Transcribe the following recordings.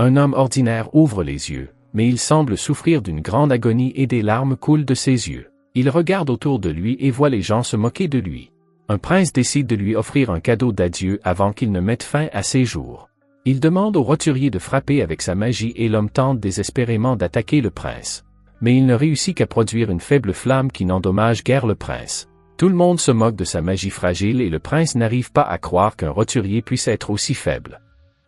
Un homme ordinaire ouvre les yeux, mais il semble souffrir d'une grande agonie et des larmes coulent de ses yeux. Il regarde autour de lui et voit les gens se moquer de lui. Un prince décide de lui offrir un cadeau d'adieu avant qu'il ne mette fin à ses jours. Il demande au roturier de frapper avec sa magie et l'homme tente désespérément d'attaquer le prince. Mais il ne réussit qu'à produire une faible flamme qui n'endommage guère le prince. Tout le monde se moque de sa magie fragile et le prince n'arrive pas à croire qu'un roturier puisse être aussi faible.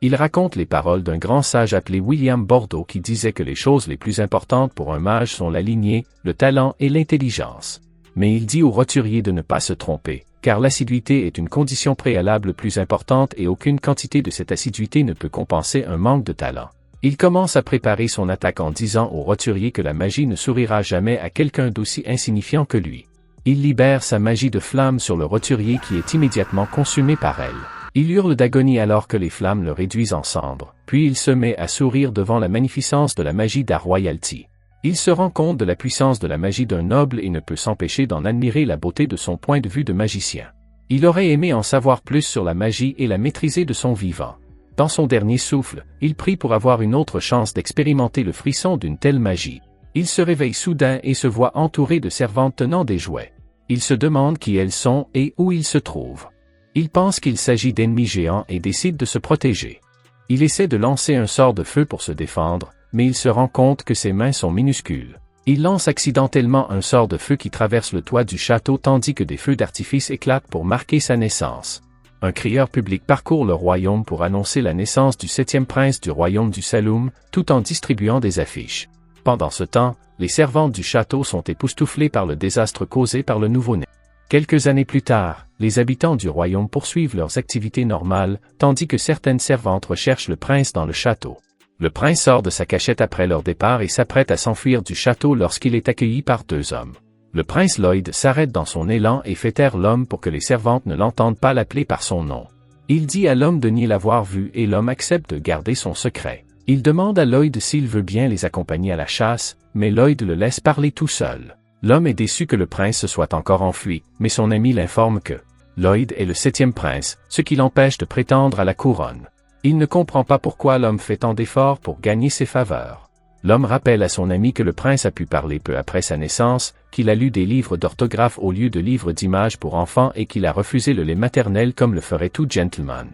Il raconte les paroles d'un grand sage appelé William Bordeaux qui disait que les choses les plus importantes pour un mage sont la lignée, le talent et l'intelligence. Mais il dit au roturier de ne pas se tromper, car l'assiduité est une condition préalable plus importante et aucune quantité de cette assiduité ne peut compenser un manque de talent. Il commence à préparer son attaque en disant au roturier que la magie ne sourira jamais à quelqu'un d'aussi insignifiant que lui. Il libère sa magie de flamme sur le roturier qui est immédiatement consumé par elle. Il hurle d'agonie alors que les flammes le réduisent en cendres, puis il se met à sourire devant la magnificence de la magie d'Ar-Royalty. Il se rend compte de la puissance de la magie d'un noble et ne peut s'empêcher d'en admirer la beauté de son point de vue de magicien. Il aurait aimé en savoir plus sur la magie et la maîtriser de son vivant. Dans son dernier souffle, il prie pour avoir une autre chance d'expérimenter le frisson d'une telle magie. Il se réveille soudain et se voit entouré de servantes tenant des jouets. Il se demande qui elles sont et où ils se trouvent. Il pense qu'il s'agit d'ennemis géants et décide de se protéger. Il essaie de lancer un sort de feu pour se défendre, mais il se rend compte que ses mains sont minuscules. Il lance accidentellement un sort de feu qui traverse le toit du château tandis que des feux d'artifice éclatent pour marquer sa naissance. Un crieur public parcourt le royaume pour annoncer la naissance du 7e prince du royaume du Saloum, tout en distribuant des affiches. Pendant ce temps, les servantes du château sont époustouflées par le désastre causé par le nouveau-né. Quelques années plus tard, les habitants du royaume poursuivent leurs activités normales, tandis que certaines servantes recherchent le prince dans le château. Le prince sort de sa cachette après leur départ et s'apprête à s'enfuir du château lorsqu'il est accueilli par 2 hommes. Le prince Lloyd s'arrête dans son élan et fait taire l'homme pour que les servantes ne l'entendent pas l'appeler par son nom. Il dit à l'homme de nier l'avoir vu et l'homme accepte de garder son secret. Il demande à Lloyd s'il veut bien les accompagner à la chasse, mais Lloyd le laisse parler tout seul. L'homme est déçu que le prince se soit encore enfui, mais son ami l'informe que Lloyd est le 7e prince, ce qui l'empêche de prétendre à la couronne. Il ne comprend pas pourquoi l'homme fait tant d'efforts pour gagner ses faveurs. L'homme rappelle à son ami que le prince a pu parler peu après sa naissance, qu'il a lu des livres d'orthographe au lieu de livres d'images pour enfants et qu'il a refusé le lait maternel comme le ferait tout gentleman.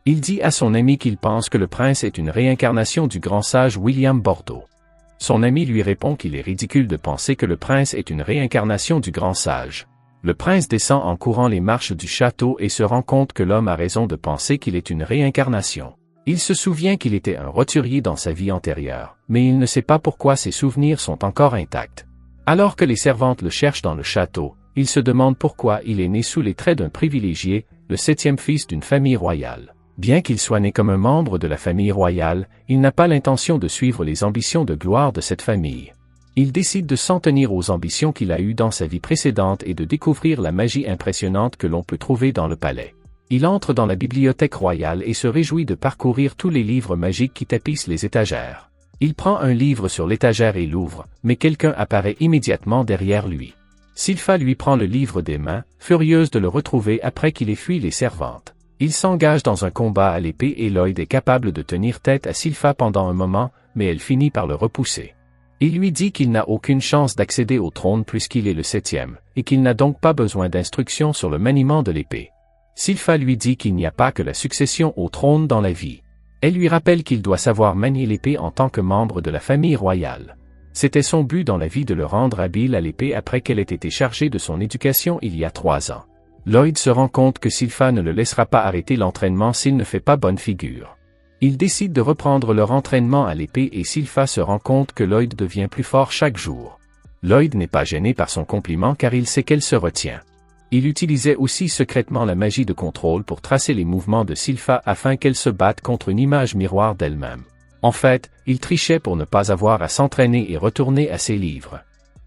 Il dit à son ami qu'il pense que le prince est une réincarnation du grand sage William Bordeaux. Son ami lui répond qu'il est ridicule de penser que le prince est une réincarnation du grand sage. Le prince descend en courant les marches du château et se rend compte que l'homme a raison de penser qu'il est une réincarnation. Il se souvient qu'il était un roturier dans sa vie antérieure, mais il ne sait pas pourquoi ses souvenirs sont encore intacts. Alors que les servantes le cherchent dans le château, il se demande pourquoi il est né sous les traits d'un privilégié, le 7e fils d'une famille royale. Bien qu'il soit né comme un membre de la famille royale, il n'a pas l'intention de suivre les ambitions de gloire de cette famille. Il décide de s'en tenir aux ambitions qu'il a eues dans sa vie précédente et de découvrir la magie impressionnante que l'on peut trouver dans le palais. Il entre dans la bibliothèque royale et se réjouit de parcourir tous les livres magiques qui tapissent les étagères. Il prend un livre sur l'étagère et l'ouvre, mais quelqu'un apparaît immédiatement derrière lui. Sylpha lui prend le livre des mains, furieuse de le retrouver après qu'il ait fui les servantes. Il s'engage dans un combat à l'épée et Lloyd est capable de tenir tête à Sylpha pendant un moment, mais elle finit par le repousser. Il lui dit qu'il n'a aucune chance d'accéder au trône puisqu'il est le 7e, et qu'il n'a donc pas besoin d'instructions sur le maniement de l'épée. Sylpha lui dit qu'il n'y a pas que la succession au trône dans la vie. Elle lui rappelle qu'il doit savoir manier l'épée en tant que membre de la famille royale. C'était son but dans la vie de le rendre habile à l'épée après qu'elle ait été chargée de son éducation il y a 3 ans. Lloyd se rend compte que Sylpha ne le laissera pas arrêter l'entraînement s'il ne fait pas bonne figure. Ils décident de reprendre leur entraînement à l'épée et Sylpha se rend compte que Lloyd devient plus fort chaque jour. Lloyd n'est pas gêné par son compliment car il sait qu'elle se retient. Il utilisait aussi secrètement la magie de contrôle pour tracer les mouvements de Sylpha afin qu'elle se batte contre une image miroir d'elle-même. En fait, il trichait pour ne pas avoir à s'entraîner et retourner à ses livres.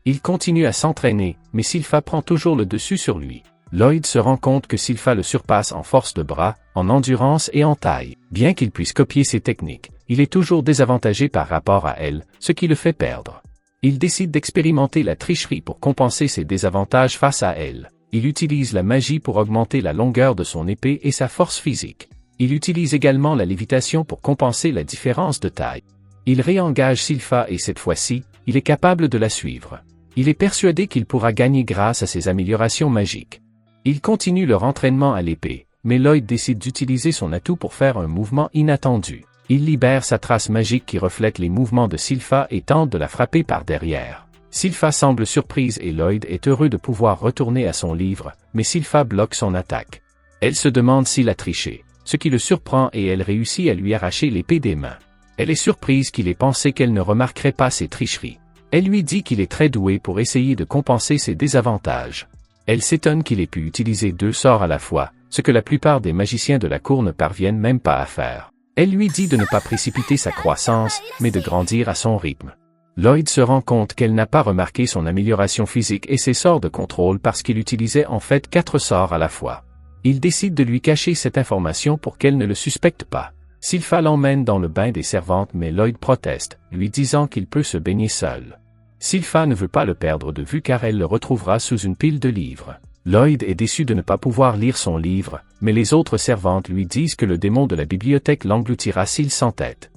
Il continue à s'entraîner, mais Sylpha prend toujours le dessus sur lui. Lloyd se rend compte que Sylpha le surpasse en force de bras, en endurance et en taille. Bien qu'il puisse copier ses techniques, il est toujours désavantagé par rapport à elle, ce qui le fait perdre. Il décide d'expérimenter la tricherie pour compenser ses désavantages face à elle. Il utilise la magie pour augmenter la longueur de son épée et sa force physique. Il utilise également la lévitation pour compenser la différence de taille. Il réengage Silpha et cette fois-ci, il est capable de la suivre. Il est persuadé qu'il pourra gagner grâce à ses améliorations magiques. Il continue leur entraînement à l'épée, mais Lloyd décide d'utiliser son atout pour faire un mouvement inattendu. Il libère sa trace magique qui reflète les mouvements de Silpha et tente de la frapper par derrière. Silpha semble surprise et Lloyd est heureux de pouvoir retourner à son livre, mais Silpha bloque son attaque. Elle se demande s'il a triché, ce qui le surprend et elle réussit à lui arracher l'épée des mains. Elle est surprise qu'il ait pensé qu'elle ne remarquerait pas ses tricheries. Elle lui dit qu'il est très doué pour essayer de compenser ses désavantages. Elle s'étonne qu'il ait pu utiliser 2 sorts à la fois, ce que la plupart des magiciens de la cour ne parviennent même pas à faire. Elle lui dit de ne pas précipiter sa croissance, mais de grandir à son rythme. Lloyd se rend compte qu'elle n'a pas remarqué son amélioration physique et ses sorts de contrôle parce qu'il utilisait en fait 4 sorts à la fois. Il décide de lui cacher cette information pour qu'elle ne le suspecte pas. Silpha l'emmène dans le bain des servantes mais Lloyd proteste, lui disant qu'il peut se baigner seul. Silpha ne veut pas le perdre de vue car elle le retrouvera sous une pile de livres. Lloyd est déçu de ne pas pouvoir lire son livre, mais les autres servantes lui disent que le démon de la bibliothèque l'engloutira s'il s'entête.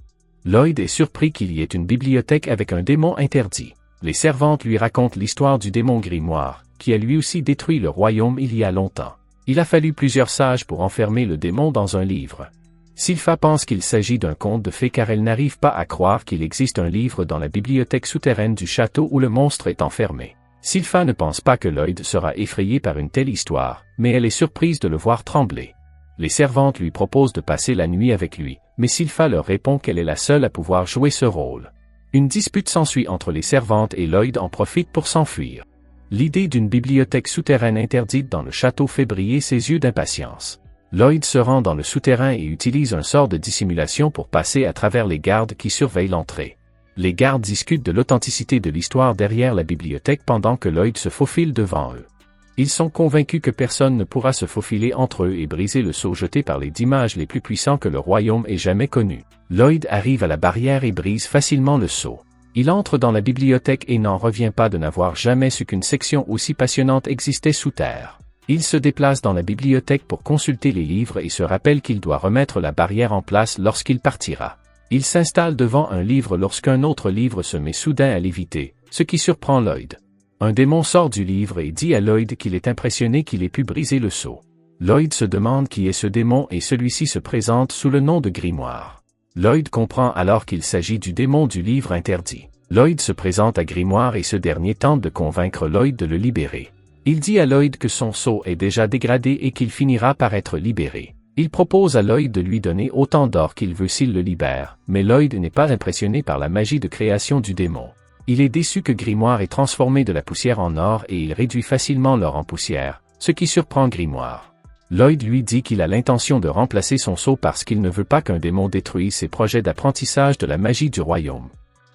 Lloyd est surpris qu'il y ait une bibliothèque avec un démon interdit. Les servantes lui racontent l'histoire du démon Grimoire, qui a lui aussi détruit le royaume il y a longtemps. Il a fallu plusieurs sages pour enfermer le démon dans un livre. Silpha pense qu'il s'agit d'un conte de fées car elle n'arrive pas à croire qu'il existe un livre dans la bibliothèque souterraine du château où le monstre est enfermé. Silpha ne pense pas que Lloyd sera effrayé par une telle histoire, mais elle est surprise de le voir trembler. Les servantes lui proposent de passer la nuit avec lui, mais Silpha leur répond qu'elle est la seule à pouvoir jouer ce rôle. Une dispute s'ensuit entre les servantes et Lloyd en profite pour s'enfuir. L'idée d'une bibliothèque souterraine interdite dans le château fait briller ses yeux d'impatience. Lloyd se rend dans le souterrain et utilise un sort de dissimulation pour passer à travers les gardes qui surveillent l'entrée. Les gardes discutent de l'authenticité de l'histoire derrière la bibliothèque pendant que Lloyd se faufile devant eux. Ils sont convaincus que personne ne pourra se faufiler entre eux et briser le sceau jeté par les 10 mages les plus puissants que le royaume ait jamais connus. Lloyd arrive à la barrière et brise facilement le sceau. Il entre dans la bibliothèque et n'en revient pas de n'avoir jamais su qu'une section aussi passionnante existait sous terre. Il se déplace dans la bibliothèque pour consulter les livres et se rappelle qu'il doit remettre la barrière en place lorsqu'il partira. Il s'installe devant un livre lorsqu'un autre livre se met soudain à léviter, ce qui surprend Lloyd. Un démon sort du livre et dit à Lloyd qu'il est impressionné qu'il ait pu briser le sceau. Lloyd se demande qui est ce démon et celui-ci se présente sous le nom de Grimoire. Lloyd comprend alors qu'il s'agit du démon du livre interdit. Lloyd se présente à Grimoire et ce dernier tente de convaincre Lloyd de le libérer. Il dit à Lloyd que son sceau est déjà dégradé et qu'il finira par être libéré. Il propose à Lloyd de lui donner autant d'or qu'il veut s'il le libère, mais Lloyd n'est pas impressionné par la magie de création du démon. Il est déçu que Grimoire ait transformé de la poussière en or et il réduit facilement l'or en poussière, ce qui surprend Grimoire. Lloyd lui dit qu'il a l'intention de remplacer son sceau parce qu'il ne veut pas qu'un démon détruise ses projets d'apprentissage de la magie du royaume.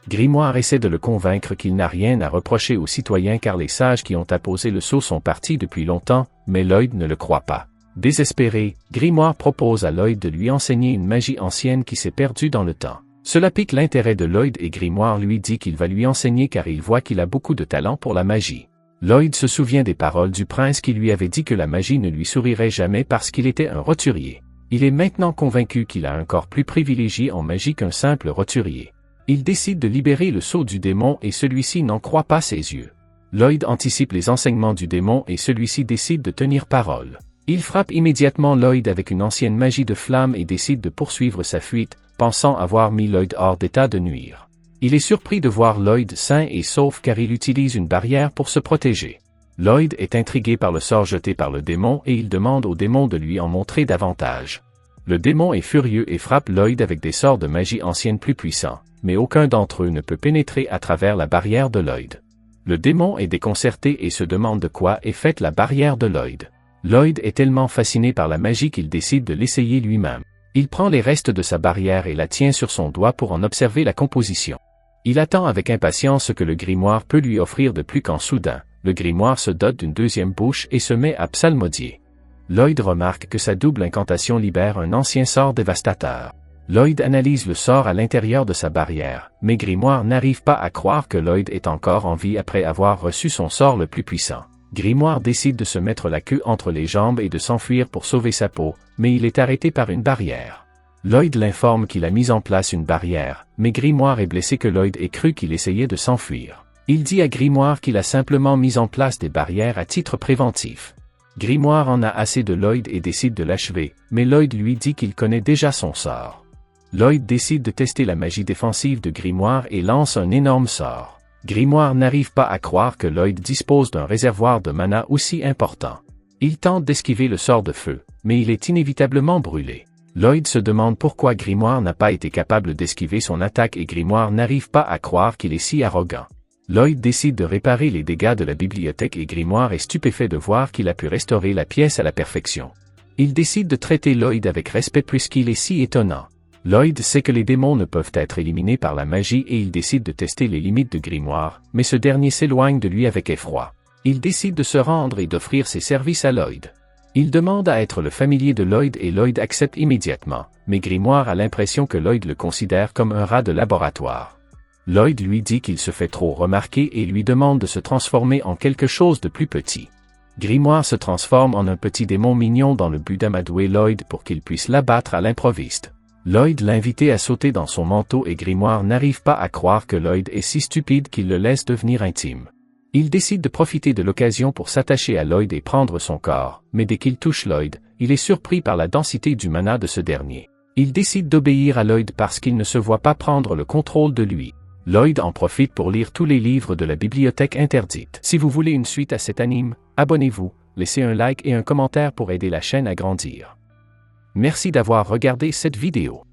Grimoire essaie de le convaincre qu'il n'a rien à reprocher aux citoyens car les sages qui ont apposé le sceau sont partis depuis longtemps, mais Lloyd ne le croit pas. Désespéré, Grimoire propose à Lloyd de lui enseigner une magie ancienne qui s'est perdue dans le temps. Cela pique l'intérêt de Lloyd et Grimoire lui dit qu'il va lui enseigner car il voit qu'il a beaucoup de talent pour la magie. Lloyd se souvient des paroles du prince qui lui avait dit que la magie ne lui sourirait jamais parce qu'il était un roturier. Il est maintenant convaincu qu'il a un corps plus privilégié en magie qu'un simple roturier. Il décide de libérer le sceau du démon et celui-ci n'en croit pas ses yeux. Lloyd anticipe les enseignements du démon et celui-ci décide de tenir parole. Il frappe immédiatement Lloyd avec une ancienne magie de flamme et décide de poursuivre sa fuite, pensant avoir mis Lloyd hors d'état de nuire. Il est surpris de voir Lloyd sain et sauf car il utilise une barrière pour se protéger. Lloyd est intrigué par le sort jeté par le démon et il demande au démon de lui en montrer davantage. Le démon est furieux et frappe Lloyd avec des sorts de magie ancienne plus puissants, mais aucun d'entre eux ne peut pénétrer à travers la barrière de Lloyd. Le démon est déconcerté et se demande de quoi est faite la barrière de Lloyd. Lloyd est tellement fasciné par la magie qu'il décide de l'essayer lui-même. Il prend les restes de sa barrière et la tient sur son doigt pour en observer la composition. Il attend avec impatience ce que le grimoire peut lui offrir de plus quand soudain, le grimoire se dote d'une deuxième bouche et se met à psalmodier. Lloyd remarque que sa double incantation libère un ancien sort dévastateur. Lloyd analyse le sort à l'intérieur de sa barrière, mais Grimoire n'arrive pas à croire que Lloyd est encore en vie après avoir reçu son sort le plus puissant. Grimoire décide de se mettre la queue entre les jambes et de s'enfuir pour sauver sa peau, mais il est arrêté par une barrière. Lloyd l'informe qu'il a mis en place une barrière, mais Grimoire est blessé que Lloyd ait cru qu'il essayait de s'enfuir. Il dit à Grimoire qu'il a simplement mis en place des barrières à titre préventif. Grimoire en a assez de Lloyd et décide de l'achever, mais Lloyd lui dit qu'il connaît déjà son sort. Lloyd décide de tester la magie défensive de Grimoire et lance un énorme sort. Grimoire n'arrive pas à croire que Lloyd dispose d'un réservoir de mana aussi important. Il tente d'esquiver le sort de feu, mais il est inévitablement brûlé. Lloyd se demande pourquoi Grimoire n'a pas été capable d'esquiver son attaque et Grimoire n'arrive pas à croire qu'il est si arrogant. Lloyd décide de réparer les dégâts de la bibliothèque et Grimoire est stupéfait de voir qu'il a pu restaurer la pièce à la perfection. Il décide de traiter Lloyd avec respect puisqu'il est si étonnant. Lloyd sait que les démons ne peuvent être éliminés par la magie et il décide de tester les limites de Grimoire, mais ce dernier s'éloigne de lui avec effroi. Il décide de se rendre et d'offrir ses services à Lloyd. Il demande à être le familier de Lloyd et Lloyd accepte immédiatement, mais Grimoire a l'impression que Lloyd le considère comme un rat de laboratoire. Lloyd lui dit qu'il se fait trop remarquer et lui demande de se transformer en quelque chose de plus petit. Grimoire se transforme en un petit démon mignon dans le but d'amadouer Lloyd pour qu'il puisse l'abattre à l'improviste. Lloyd l'a invité à sauter dans son manteau et Grimoire n'arrive pas à croire que Lloyd est si stupide qu'il le laisse devenir intime. Il décide de profiter de l'occasion pour s'attacher à Lloyd et prendre son corps, mais dès qu'il touche Lloyd, il est surpris par la densité du mana de ce dernier. Il décide d'obéir à Lloyd parce qu'il ne se voit pas prendre le contrôle de lui. Lloyd en profite pour lire tous les livres de la bibliothèque interdite. Si vous voulez une suite à cet anime, abonnez-vous, laissez un like et un commentaire pour aider la chaîne à grandir. Merci d'avoir regardé cette vidéo.